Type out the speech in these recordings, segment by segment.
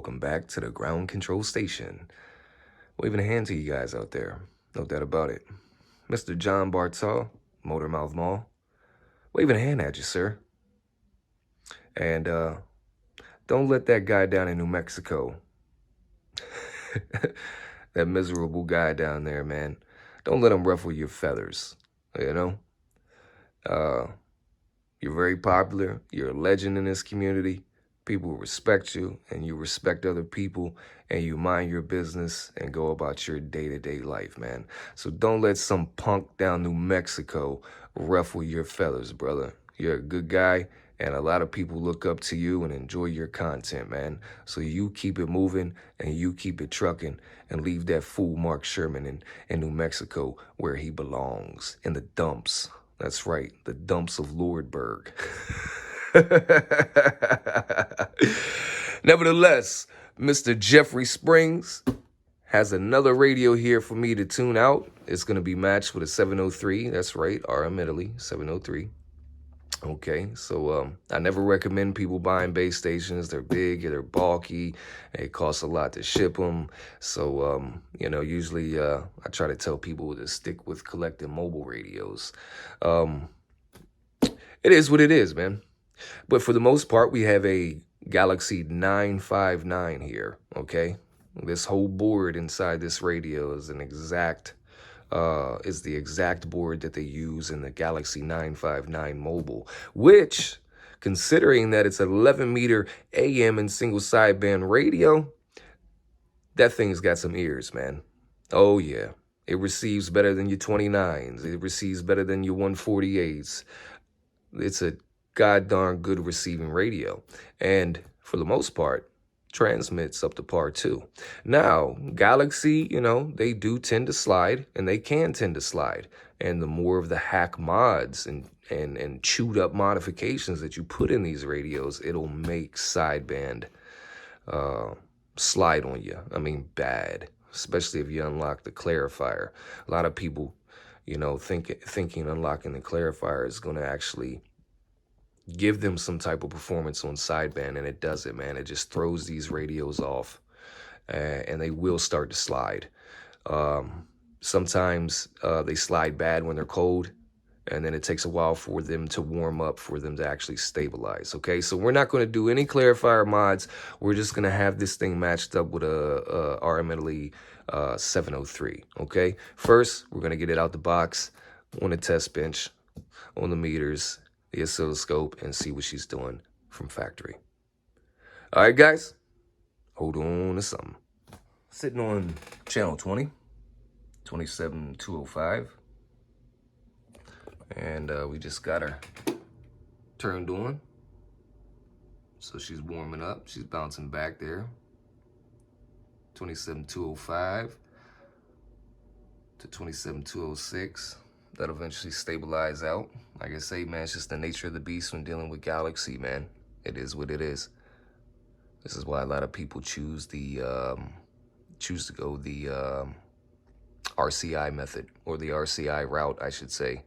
welcome back to the ground control station. Waving a hand to you guys out there, no doubt about it. Mr. John Bartall, Motormouth Mall, waving a hand at you, sir. And don't let that guy down in New Mexico, that miserable guy down there, man, don't let him ruffle your feathers, you know? You're very popular, you're a legend in this community. People respect you, and you respect other people, and you mind your business and go about your day-to-day life, man. So don't let some punk down New Mexico ruffle your feathers, brother. You're a good guy, and a lot of people look up to you and enjoy your content, man. So you keep it moving, and you keep it trucking, and leave that fool Mark Sherman in New Mexico where he belongs, in the dumps. That's right, the dumps of Lordberg. Nevertheless, Mr. Jeffrey Springs has another radio here for me to tune out. It's going to be matched with a 703. That's right, RM Italy, 703. Okay, so I never recommend people buying base stations. They're big, they're bulky, it costs a lot to ship them. So, usually I try to tell people to stick with collecting mobile radios. It is what it is, man. But for the most part, we have a Galaxy 959 here, okay? This whole board inside this radio is the exact board that they use in the Galaxy 959 mobile, which, considering that it's an 11-meter AM and single sideband radio, that thing's got some ears, man. Oh, yeah. It receives better than your 29s. It receives better than your 148s. It's a god darn good receiving radio. And for the most part, transmits up to par too. Now, Galaxy, they do tend to slide, and they can tend to slide. And the more of the hack mods and chewed up modifications that you put in these radios, it'll make sideband slide on you. I mean, bad, especially if you unlock the clarifier. A lot of people, thinking unlocking the clarifier is going to actually give them some type of performance on sideband, and it doesn't, man. It just throws these radios off, and they will start to slide. Sometimes they slide bad when they're cold, and then it takes a while for them to warm up, for them to actually stabilize, okay? So we're not going to do any clarifier mods. We're just going to have this thing matched up with a RM Italy 703, okay? First, we're going to get it out the box on the test bench, on the meters, the oscilloscope, and see what she's doing from factory. All right, guys, hold on to something. Sitting on channel 20, 27205, and we just got her turned on. So she's warming up. She's bouncing back there. 27205 to 27206. That'll eventually stabilize out. Like I say, man, it's just the nature of the beast when dealing with Galaxy, man. It is what it is. This is why a lot of people choose to go the RCI method, or the RCI route, I should say.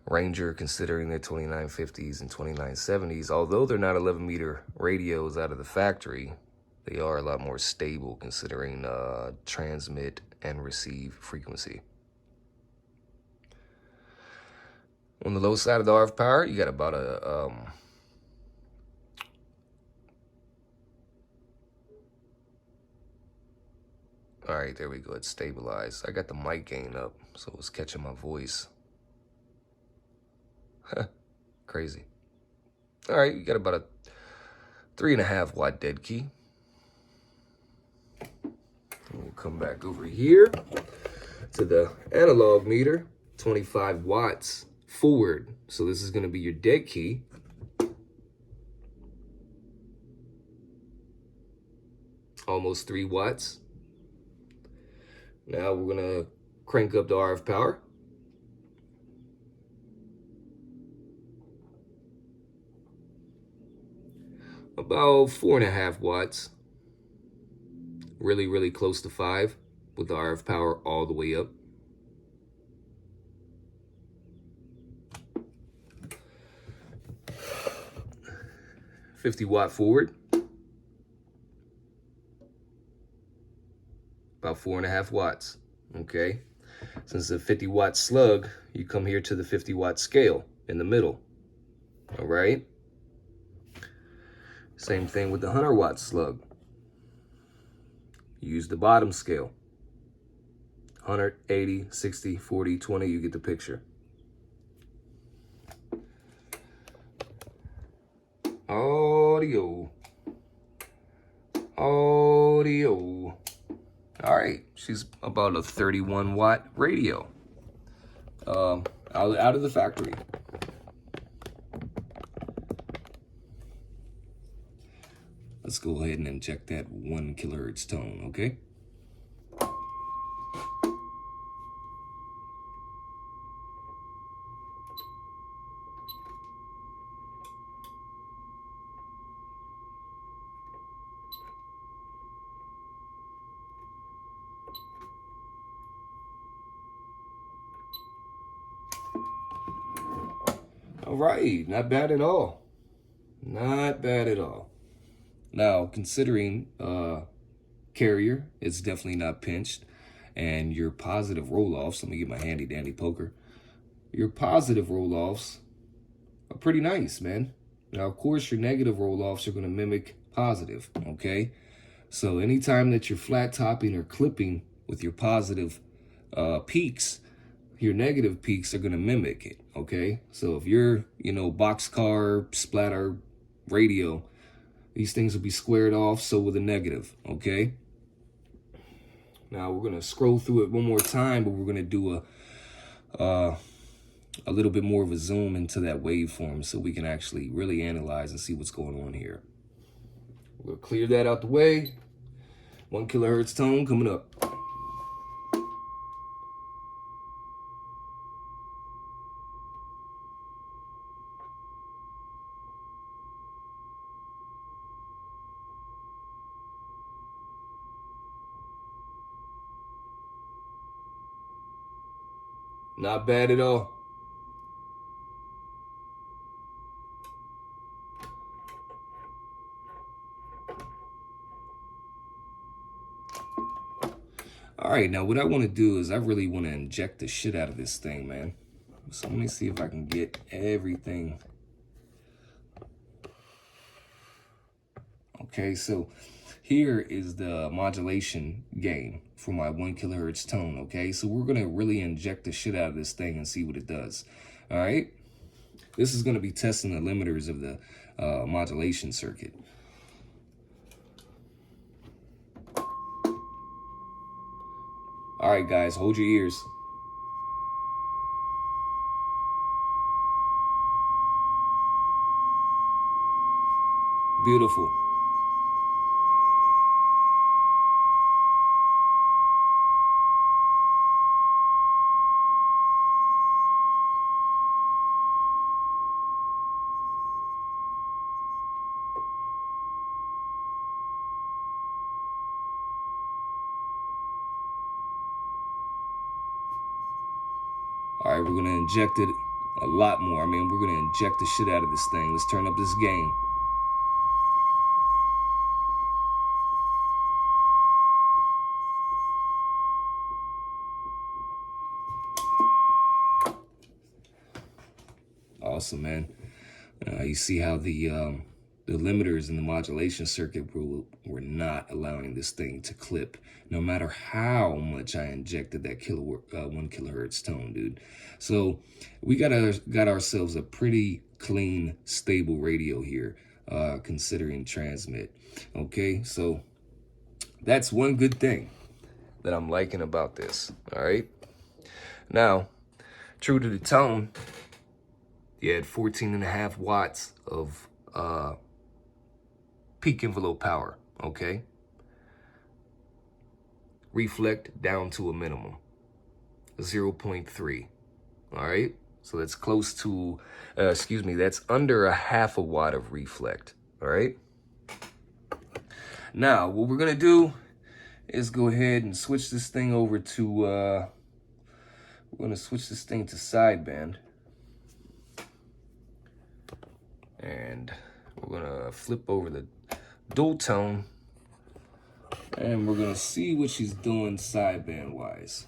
Ranger, considering their 2950s and 2970s, although they're not 11-meter radios out of the factory, they are a lot more stable considering transmit and receive frequency. On the low side of the RF power, you got about a all right, there we go. It's stabilized. I got the mic gain up, so it's catching my voice. Crazy. All right, you got about a 3.5 watt dead key. We'll come back over here to the analog meter, 25 watts forward. So this is going to be your dead key. Almost 3 watts. Now we're going to crank up the RF power. About 4.5 watts. Really, really close to 5 with the RF power all the way up. $50 watt forward. about 4.5 watts, okay? Since it's a 50-watt slug, you come here to the 50-watt scale in the middle, all right? Same thing with the 100-watt slug. Use the bottom scale. 100, 80, 60, 40, 20, you get the picture. Audio. Audio. All right, she's about a 31-watt radio. Out of the factory. Let's go ahead and inject that 1 kilohertz tone, okay? All right, not bad at all. Not bad at all. Now, considering carrier, it's definitely not pinched, and your positive roll-offs, let me get my handy dandy poker. Your positive roll-offs are pretty nice, man. Now, of course, your negative roll-offs are going to mimic positive, okay? So anytime that you're flat topping or clipping with your positive peaks, your negative peaks are going to mimic it, okay? So if you're, boxcar, splatter, radio, these things will be squared off, so will the negative, okay? Now we're going to scroll through it one more time, but we're going to do a little bit more of a zoom into that waveform so we can actually really analyze and see what's going on here. We'll clear that out the way. 1 kilohertz tone coming up. Not bad at all. All right, now what I want to do is I really want to inject the shit out of this thing, man. So let me see if I can get everything. Okay, so here is the modulation gain for my 1 kilohertz tone, okay? So we're going to really inject the shit out of this thing and see what it does, all right? This is going to be testing the limiters of the modulation circuit. All right, guys, hold your ears. Beautiful. All right, we're going to inject it a lot more. I mean, we're going to inject the shit out of this thing. Let's turn up this gain. Awesome, man. You see how the limiters in the modulation circuit were not allowing this thing to clip, no matter how much I injected that 1 kilohertz tone, dude. So we got ourselves a pretty clean, stable radio here, considering transmit. Okay, so that's one good thing that I'm liking about this. All right. Now, true to the tone, you had 14.5 watts of peak envelope power, okay? Reflect down to a minimum, 0.3, all right? So that's close to, that's under 1/2 watt of reflect, all right? Now, what we're gonna do is go ahead and switch this thing over to, we're gonna switch this thing to sideband. And we're gonna flip over the dual tone And we're gonna see what she's doing sideband wise.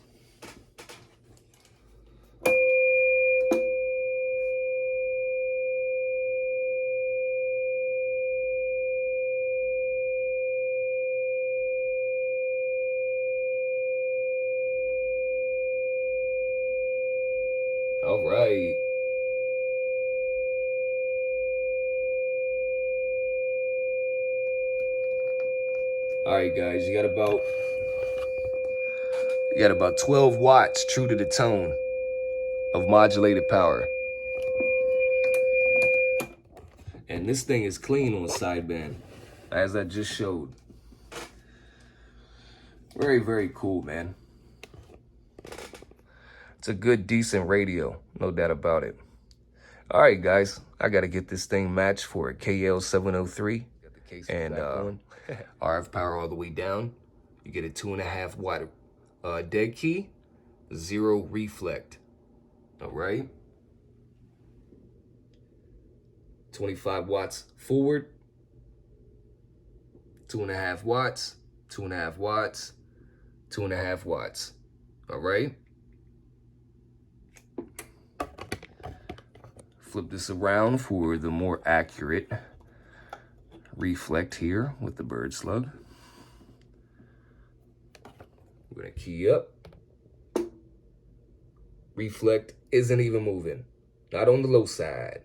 All right. All right, guys, you got about 12 watts true to the tone of modulated power. And this thing is clean on sideband, as I just showed. Very, very cool, man. It's a good, decent radio, no doubt about it. All right, guys, I got to get this thing matched for a KL703. And RF power all the way down. You get a 2.5 watt dead key, 0 reflect. All right. 25 watts forward, 2.5 watts, 2.5 watts, 2.5 watts. All right. Flip this around for the more accurate reflect here with the bird slug. We're gonna key up. Reflect isn't even moving, not on the low side.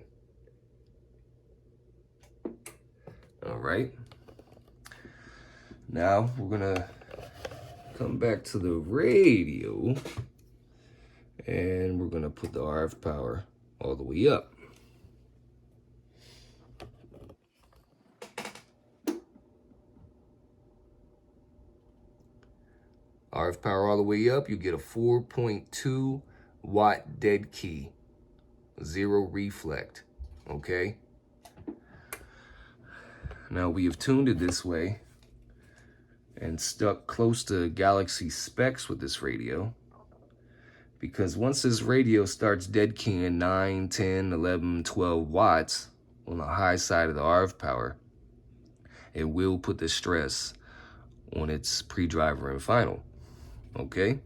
All right. Now we're gonna come back to the radio and we're gonna put the RF power all the way up. RF power all the way up, you get a 4.2 watt dead key, 0 reflect, okay? Now we have tuned it this way and stuck close to Galaxy specs with this radio, because once this radio starts dead keying 9, 10, 11, 12 watts on the high side of the RF power, it will put the stress on its pre-driver and final, okay?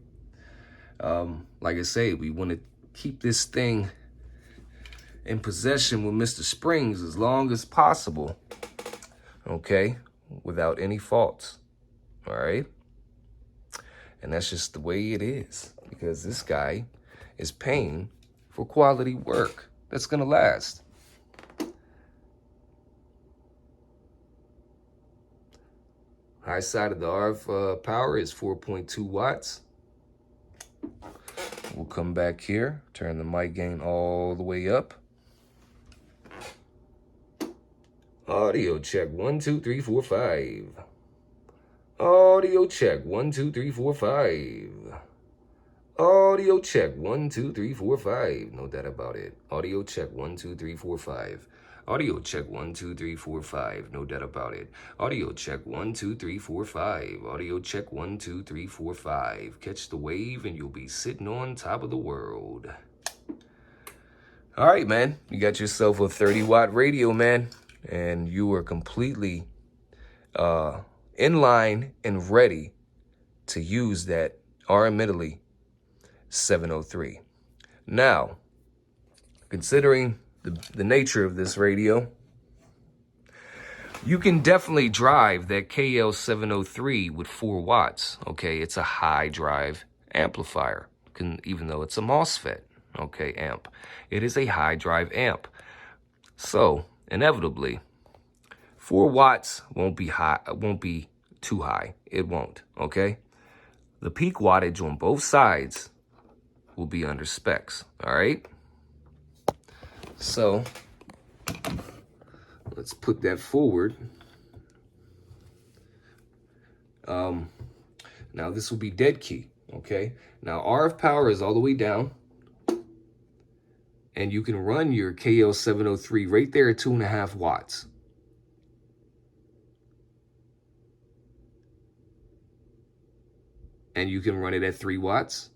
Like I say, we want to keep this thing in possession with Mr. Springs as long as possible, okay, without any faults, all right? And that's just the way it is, because this guy is paying for quality work that's gonna last. High side of the RF power is 4.2 watts. We'll come back here, turn the mic gain all the way up. Audio check, 1, 2, 3, 4, 5. Audio check, 1, 2, 3, 4, 5. Audio check, 1, 2, 3, 4, 5. No doubt about it. Audio check, 1, 2, 3, 4, 5. Audio check, 1, 2, 3, 4, 5. No doubt about it. Audio check, 1, 2, 3, 4, 5. Audio check, 1, 2, 3, 4, 5. Catch the wave and you'll be sitting on top of the world. All right, man. You got yourself a 30 watt radio, man. And you are completely in line and ready to use that R-Italy 703. Now, considering the nature of this radio, you can definitely drive that KL703 with 4 watts, okay? It's a high drive amplifier, even though it's a MOSFET, okay, amp. It is a high drive amp. So, inevitably, 4 watts won't be too high. It won't, okay? The peak wattage on both sides will be under specs, all right? So, let's put that forward. Now this will be dead key, okay? Now RF power is all the way down, and you can run your KL703 right there at 2.5 watts. And you can run it at 3 watts.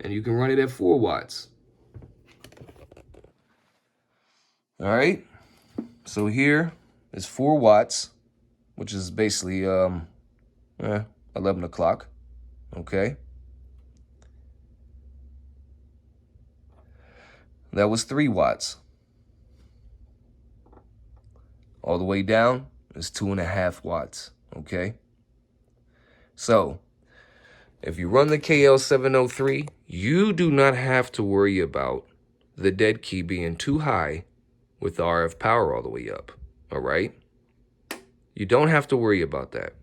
And you can run it at 4 watts. All right, so here is 4 watts, which is basically 11 o'clock, okay? That was 3 watts. All the way down is 2.5 watts, okay? So, if you run the KL703, you do not have to worry about the dead key being too high with the RF power all the way up, all right? You don't have to worry about that.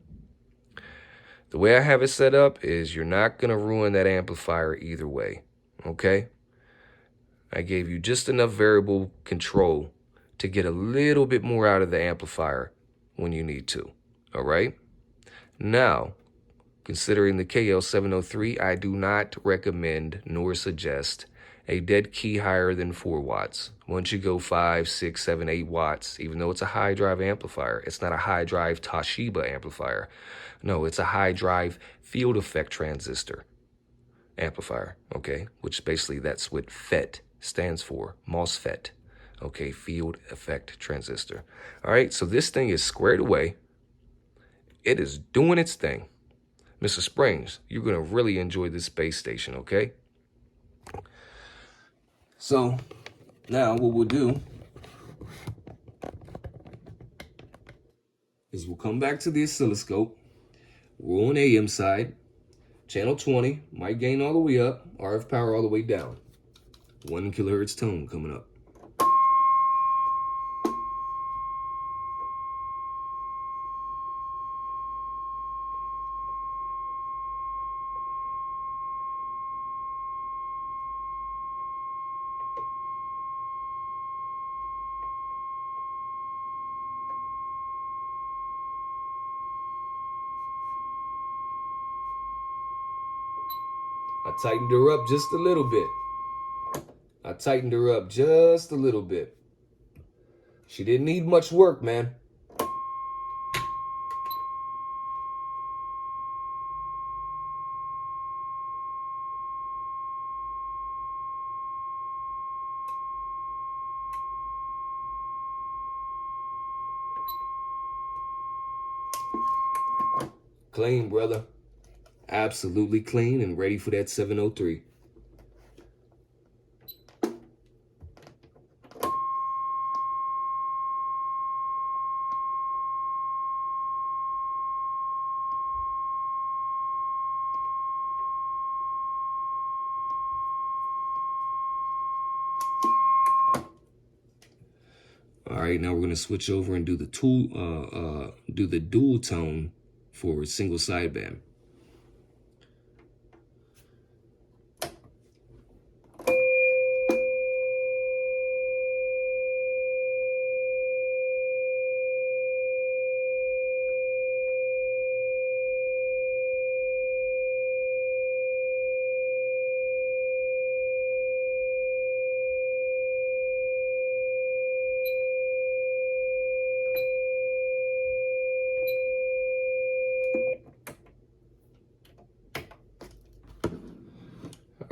The way I have it set up is you're not going to ruin that amplifier either way, okay? I gave you just enough variable control to get a little bit more out of the amplifier when you need to, all right? Now, considering the KL703, I do not recommend nor suggest a dead key higher than 4 watts. Once you go 5, 6, 7, 8 watts, even though it's a high drive amplifier, it's not a high drive Toshiba amplifier. No, it's a high drive field effect transistor amplifier, okay? Which basically that's what FET stands for, MOSFET, okay? Field effect transistor. All right, so this thing is squared away. It is doing its thing. Mr. Springs, you're going to really enjoy this base station, okay? So, now what we'll do is we'll come back to the oscilloscope. We're on AM side. Channel 20, mic gain all the way up, RF power all the way down. 1 kilohertz tone coming up. I tightened her up just a little bit. She didn't need much work, man. Clean, brother. Absolutely clean and ready for that 703. All right, now we're gonna switch over and do the dual tone for single sideband.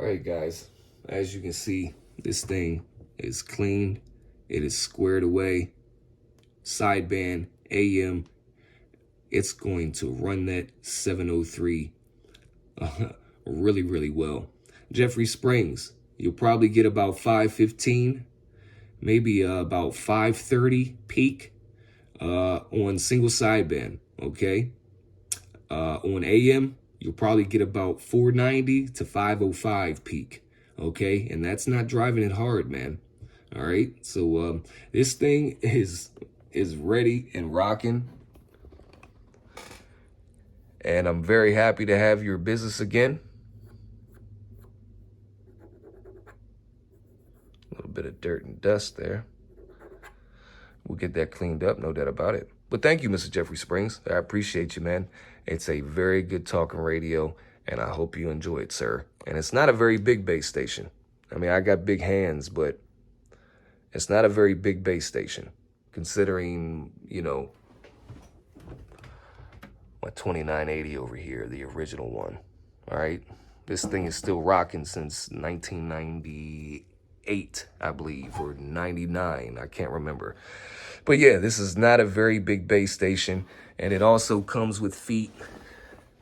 All right, guys, as you can see, this thing is clean. It is squared away. Sideband, AM. It's going to run that 703 really, really well. Jeffrey Springs, you'll probably get about 515, maybe about 530 peak on single sideband, okay? On AM, you'll probably get about 490 to 505 peak, okay? And that's not driving it hard, man. All right, so this thing is ready and rocking. And I'm very happy to have your business again. A little bit of dirt and dust there. We'll get that cleaned up, no doubt about it. But thank you, Mr. Jeffrey Springs. I appreciate you, man. It's a very good talking radio, and I hope you enjoy it, sir. And it's not a very big base station. I mean, I got big hands, but it's not a very big base station, considering, you know, my 2980 over here, the original one. All right, this thing is still rocking since 1998. 98, I believe, or 99. I can't remember. But yeah, this is not a very big base station. And it also comes with feet.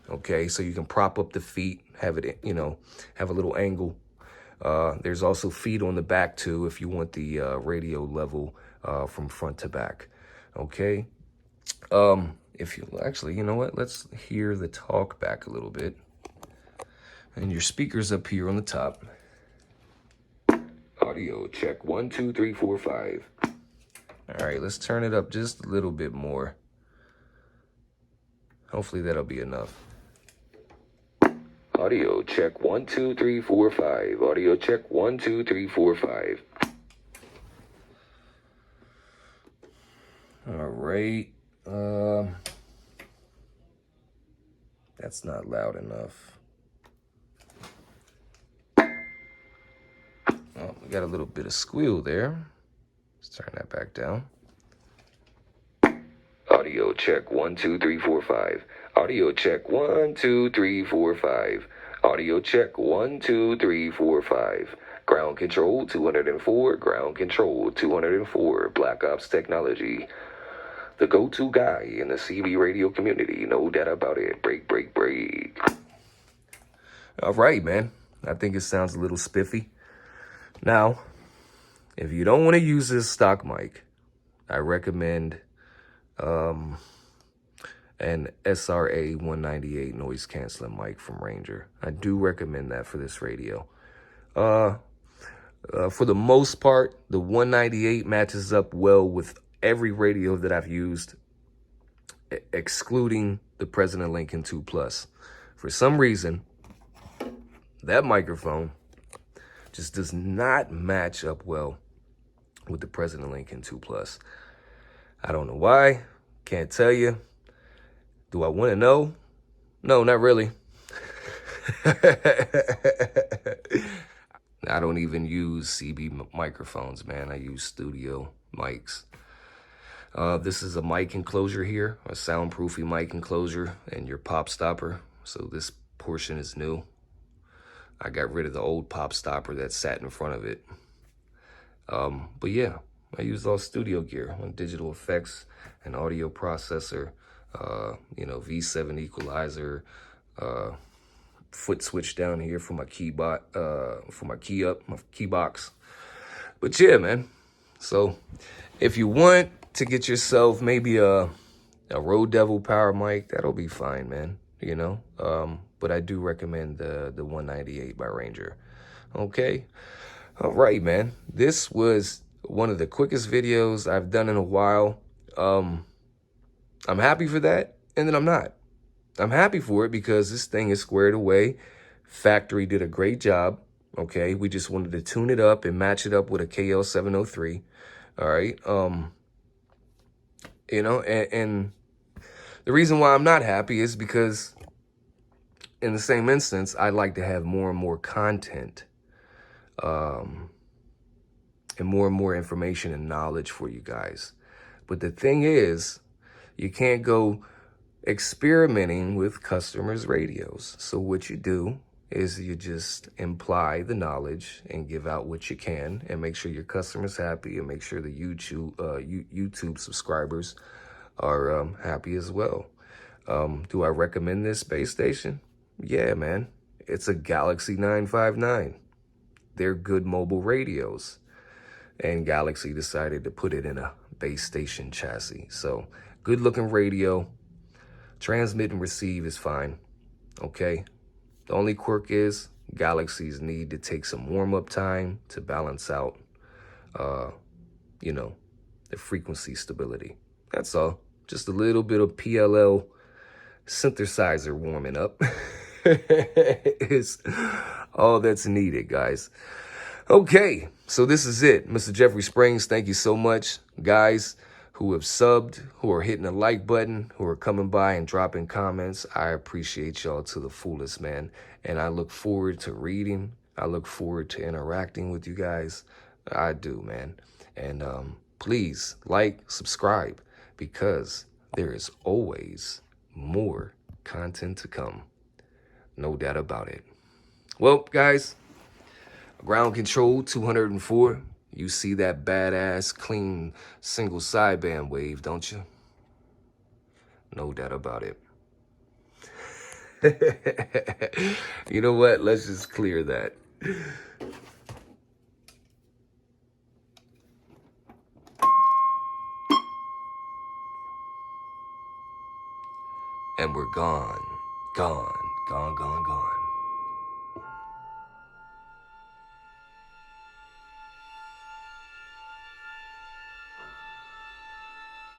Okay, so you can prop up the feet, have it, you know, have a little angle. There's also feet on the back too if you want the radio level from front to back. Okay. If you actually, you know what? Let's hear the talk back a little bit. And your speakers up here on the top. Audio check 1, 2, 3, 4, 5. All right, let's turn it up just a little bit more. Hopefully that'll be enough. Audio check 1, 2, 3, 4, 5. Audio check 1, 2, 3, 4, 5. All right. That's not loud enough. Oh, we got a little bit of squeal there. Let's turn that back down. Audio check 1, 2, 3, 4, 5. Audio check 1, 2, 3, 4, 5. Audio check 1, 2, 3, 4, 5. Ground control 204. Ground control 204. Black Ops Technology. The go-to guy in the CB radio community. No doubt about it. Break, break, break. All right, man. I think it sounds a little spiffy. Now, if you don't want to use this stock mic, I recommend an SRA 198 noise canceling mic from Ranger. I do recommend that for this radio. For the most part, the 198 matches up well with every radio that I've used, excluding the President Lincoln 2 Plus. For some reason, that microphone just does not match up well with the President Lincoln 2 Plus. I don't know why. Can't tell you. Do I want to know? No, not really. I don't even use CB microphones, man. I use studio mics. This is a mic enclosure here, a soundproofy mic enclosure, and your pop stopper. So this portion is new. I got rid of the old pop stopper that sat in front of it. But yeah, I use all studio gear on digital effects, an audio processor, you know, V7 equalizer, foot switch down here for my key box. But yeah, man. So if you want to get yourself maybe a Rode Devil power mic, that'll be fine, man. You know, but I do recommend the 198 by Ranger. Okay. All right, man. This was one of the quickest videos I've done in a while. I'm happy for that, and then I'm not. I'm happy for it because this thing is squared away. Factory did a great job. Okay, we just wanted to tune it up and match it up with a KL703. All right. You know, and the reason why I'm not happy is because in the same instance, I'd like to have more and more content, and more information and knowledge for you guys. But the thing is, you can't go experimenting with customers' radios. So what you do is you just imply the knowledge and give out what you can and make sure your customer's happy and make sure the YouTube subscribers are happy as well. Do I recommend this base station? Yeah, man. It's a Galaxy 959. They're good mobile radios. And Galaxy decided to put it in a base station chassis. So good looking radio. Transmit and receive is fine. Okay. The only quirk is Galaxies need to take some warm-up time to balance out, you know, the frequency stability. That's all. Just a little bit of PLL synthesizer warming up is all that's needed, guys. Okay, so this is it. Mr. Jeffrey Springs, thank you so much, guys who have subbed, who are hitting the like button, who are coming by and dropping comments. I appreciate y'all to the fullest, man. And I look forward to reading. I look forward to interacting with you guys. I do, man. And please like, subscribe, because there is always more content to come. No doubt about it. Well, guys, Ground control 204. You see that badass, clean, single sideband wave, don't you? No doubt about it. You know what? Let's just clear that. And we're gone, gone, gone, gone, gone.